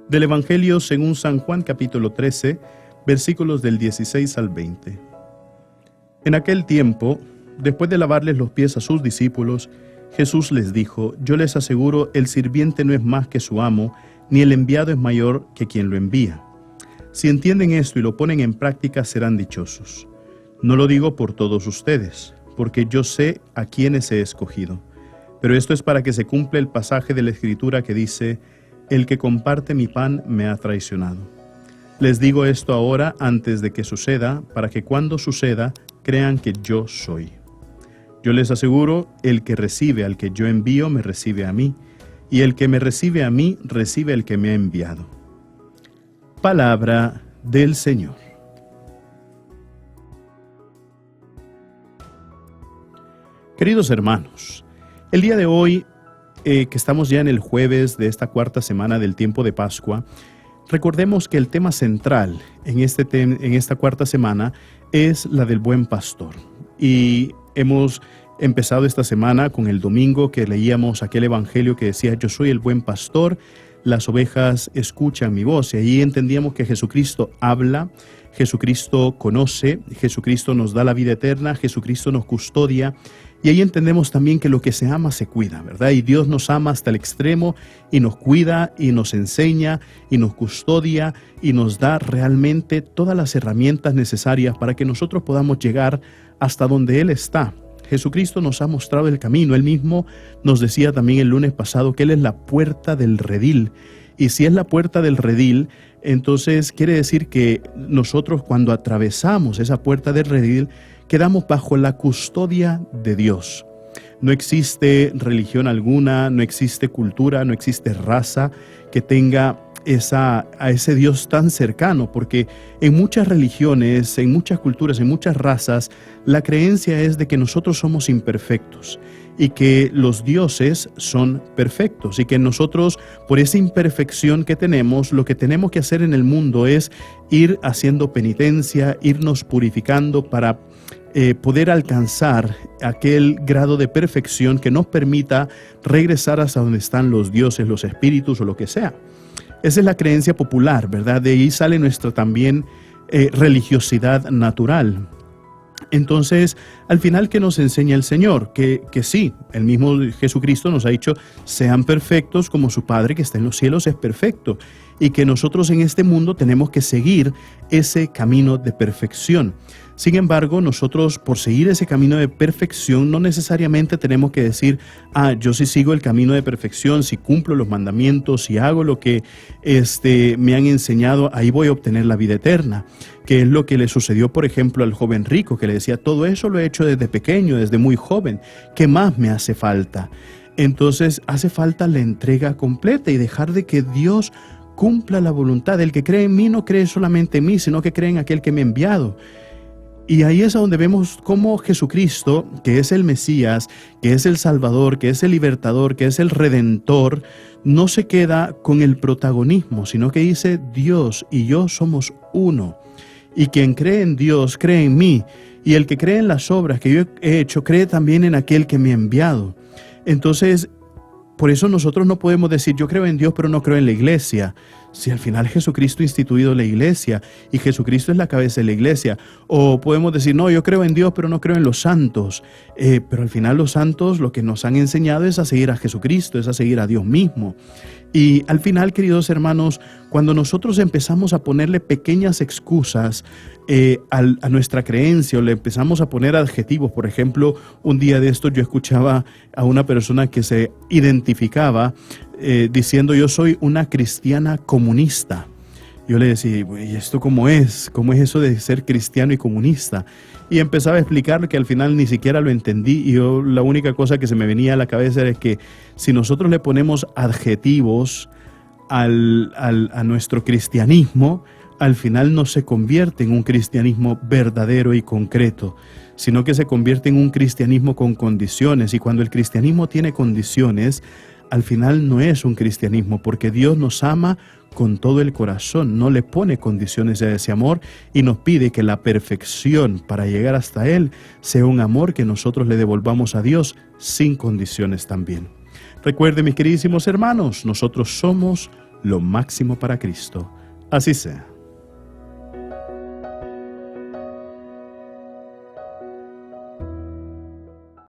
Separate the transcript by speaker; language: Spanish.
Speaker 1: Del Evangelio según San Juan capítulo 13, versículos del 16 al 20. En aquel tiempo, después de lavarles los pies a sus discípulos, Jesús les dijo: Yo les aseguro, el sirviente no es más que su amo, ni el enviado es mayor que quien lo envía. Si entienden esto y lo ponen en práctica, serán dichosos. No lo digo por todos ustedes, porque yo sé a quiénes he escogido. Pero esto es para que se cumpla el pasaje de la Escritura que dice: El que comparte mi pan me ha traicionado. Les digo esto ahora antes de que suceda, para que cuando suceda crean que yo soy. Yo les aseguro, el que recibe al que yo envío me recibe a mí, y el que me recibe a mí recibe al que me ha enviado. Palabra del Señor. Queridos hermanos, el día de hoy, que estamos ya en el jueves de esta cuarta semana del tiempo de Pascua, recordemos que el tema central en esta cuarta semana es la del buen pastor. Y hemos empezado esta semana con el domingo que leíamos aquel evangelio que decía: Yo soy el buen pastor, las ovejas escuchan mi voz. Y ahí entendíamos que Jesucristo habla, Jesucristo conoce, Jesucristo nos da la vida eterna, Jesucristo nos custodia. Y ahí entendemos también que lo que se ama se cuida, ¿verdad? Y Dios nos ama hasta el extremo y nos cuida y nos enseña y nos custodia y nos da realmente todas las herramientas necesarias para que nosotros podamos llegar hasta donde Él está. Jesucristo nos ha mostrado el camino. Él mismo nos decía también el lunes pasado que Él es la puerta del redil. Y si es la puerta del redil, entonces quiere decir que nosotros, cuando atravesamos esa puerta del redil, quedamos bajo la custodia de Dios. No existe religión alguna, no existe cultura, no existe raza que tenga a ese Dios tan cercano, porque en muchas religiones, en muchas culturas, en muchas razas, la creencia es de que nosotros somos imperfectos y que los dioses son perfectos y que nosotros, por esa imperfección que tenemos, lo que tenemos que hacer en el mundo es ir haciendo penitencia, irnos purificando para poder alcanzar aquel grado de perfección que nos permita regresar hasta donde están los dioses, los espíritus o lo que sea. Esa es la creencia popular, ¿verdad? De ahí sale nuestra también religiosidad natural. Entonces, al final, ¿qué nos enseña el Señor? Que sí, el mismo Jesucristo nos ha dicho: sean perfectos como su Padre que está en los cielos es perfecto. Y que nosotros en este mundo tenemos que seguir ese camino de perfección. Sin embargo, nosotros, por seguir ese camino de perfección, no necesariamente tenemos que decir: yo sí sigo el camino de perfección, si cumplo los mandamientos, si hago lo que me han enseñado, ahí voy a obtener la vida eterna. Que es lo que le sucedió, por ejemplo, al joven rico, que le decía: todo eso lo he hecho desde pequeño, desde muy joven, ¿qué más me hace falta? Entonces, hace falta la entrega completa y dejar de que Dios cumpla la voluntad. El que cree en mí no cree solamente en mí, sino que cree en aquel que me ha enviado. Y ahí es donde vemos cómo Jesucristo, que es el Mesías, que es el Salvador, que es el Libertador, que es el Redentor, no se queda con el protagonismo, sino que dice: Dios y yo somos uno. Y quien cree en Dios, cree en mí. Y el que cree en las obras que yo he hecho, cree también en aquel que me ha enviado. Entonces, por eso nosotros no podemos decir: yo creo en Dios, pero no creo en la iglesia. Si al final Jesucristo ha instituido la iglesia y Jesucristo es la cabeza de la iglesia. O podemos decir: no, yo creo en Dios, pero no creo en los santos. Pero al final los santos lo que nos han enseñado es a seguir a Jesucristo, es a seguir a Dios mismo. Y al final, queridos hermanos, cuando nosotros empezamos a ponerle pequeñas excusas a nuestra creencia, o le empezamos a poner adjetivos, por ejemplo, un día de estos yo escuchaba a una persona que se identificaba diciendo: yo soy una cristiana comunista. Yo le decía: ¿y esto cómo es? ¿Cómo es eso de ser cristiano y comunista? Y empezaba a explicar que al final ni siquiera lo entendí, y yo la única cosa que se me venía a la cabeza era que si nosotros le ponemos adjetivos a nuestro cristianismo, al final no se convierte en un cristianismo verdadero y concreto, sino que se convierte en un cristianismo con condiciones. Y cuando el cristianismo tiene condiciones, al final no es un cristianismo, porque Dios nos ama con todo el corazón, no le pone condiciones a ese amor y nos pide que la perfección para llegar hasta Él sea un amor que nosotros le devolvamos a Dios sin condiciones también. Recuerden, mis queridísimos hermanos, nosotros somos lo máximo para Cristo. Así sea.